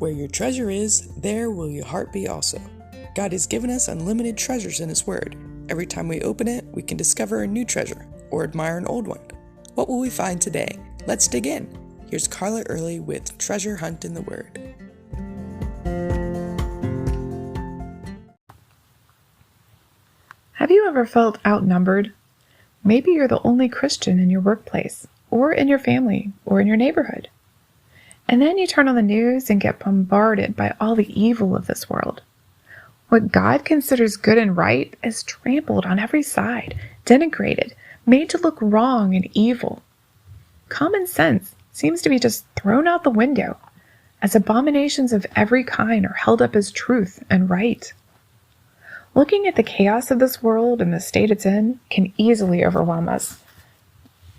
Where your treasure is, there will your heart be also. God has given us unlimited treasures in His Word. Every time we open it, we can discover a new treasure or admire an old one. What will we find today? Let's dig in. Here's Carla Early with Treasure Hunt in the Word. Have you ever felt outnumbered? Maybe you're the only Christian in your workplace, or in your family, or in your neighborhood. And then you turn on the news and get bombarded by all the evil of this world. What God considers good and right is trampled on every side, denigrated, made to look wrong and evil. Common sense seems to be just thrown out the window, as abominations of every kind are held up as truth and right. Looking at the chaos of this world and the state it's in can easily overwhelm us.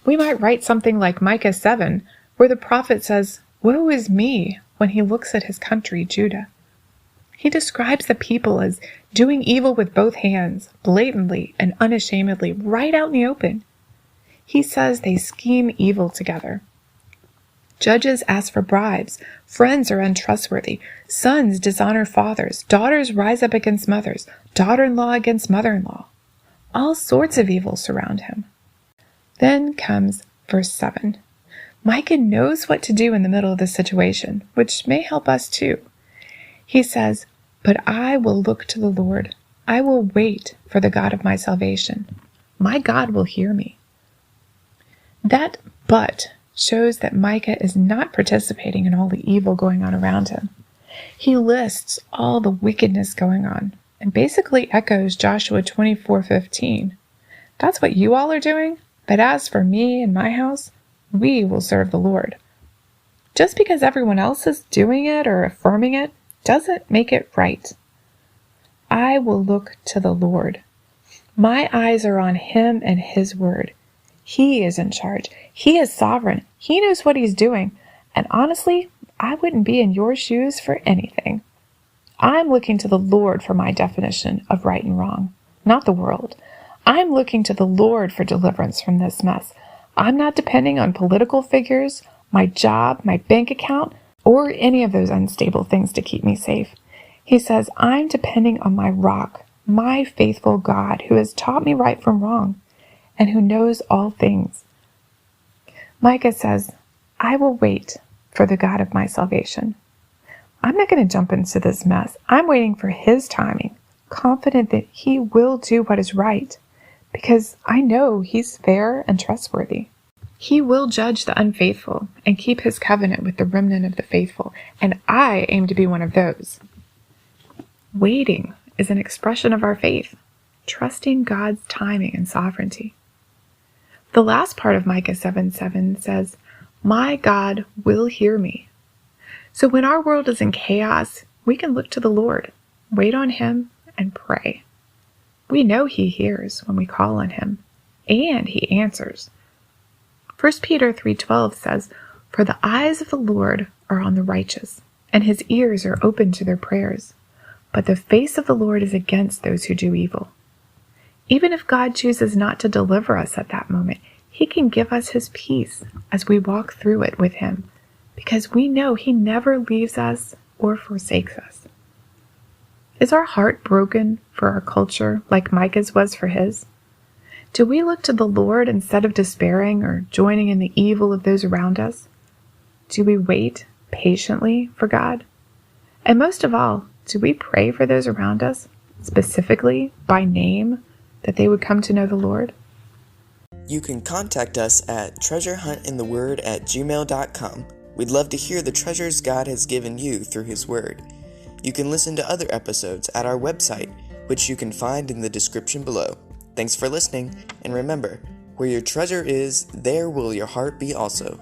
We might write something like Micah 7, where the prophet says, "Woe is me," when he looks at his country, Judah. He describes the people as doing evil with both hands, blatantly and unashamedly, right out in the open. He says they scheme evil together. Judges ask for bribes, friends are untrustworthy, sons dishonor fathers, daughters rise up against mothers, daughter-in-law against mother-in-law. All sorts of evil surround him. Then comes verse 7. Micah knows what to do in the middle of this situation, which may help us too. He says, "But I will look to the Lord. I will wait for the God of my salvation. My God will hear me." That "but" shows that Micah is not participating in all the evil going on around him. He lists all the wickedness going on and basically echoes Joshua 24:15. "That's what you all are doing, but as for me and my house, we will serve the Lord." Just because everyone else is doing it or affirming it doesn't make it right. I will look to the Lord. My eyes are on Him and His word. He is in charge. He is sovereign. He knows what He's doing. And honestly, I wouldn't be in your shoes for anything. I'm looking to the Lord for my definition of right and wrong, not the world. I'm looking to the Lord for deliverance from this mess. I'm not depending on political figures, my job, my bank account, or any of those unstable things to keep me safe. He says, I'm depending on my rock, my faithful God who has taught me right from wrong and who knows all things. Micah says, I will wait for the God of my salvation. I'm not going to jump into this mess. I'm waiting for His timing, confident that He will do what is right, because I know He's fair and trustworthy. He will judge the unfaithful and keep His covenant with the remnant of the faithful, and I aim to be one of those. Waiting is an expression of our faith, trusting God's timing and sovereignty. The last part of Micah 7:7 says, My God will hear me. So when our world is in chaos, we can look to the Lord, wait on Him, and pray. We know He hears when we call on Him, and He answers. 1 Peter 3:12 says, For the eyes of the Lord are on the righteous, and His ears are open to their prayers. But the face of the Lord is against those who do evil. Even if God chooses not to deliver us at that moment, He can give us His peace as we walk through it with Him, because we know He never leaves us or forsakes us. Is our heart broken for our culture like Micah's was for his? Do we look to the Lord instead of despairing or joining in the evil of those around us? Do we wait patiently for God? And most of all, do we pray for those around us, specifically by name, that they would come to know the Lord? You can contact us at treasurehuntintheword@gmail.com. We'd love to hear the treasures God has given you through His Word. You can listen to other episodes at our website, which you can find in the description below. Thanks for listening, and remember, where your treasure is, there will your heart be also.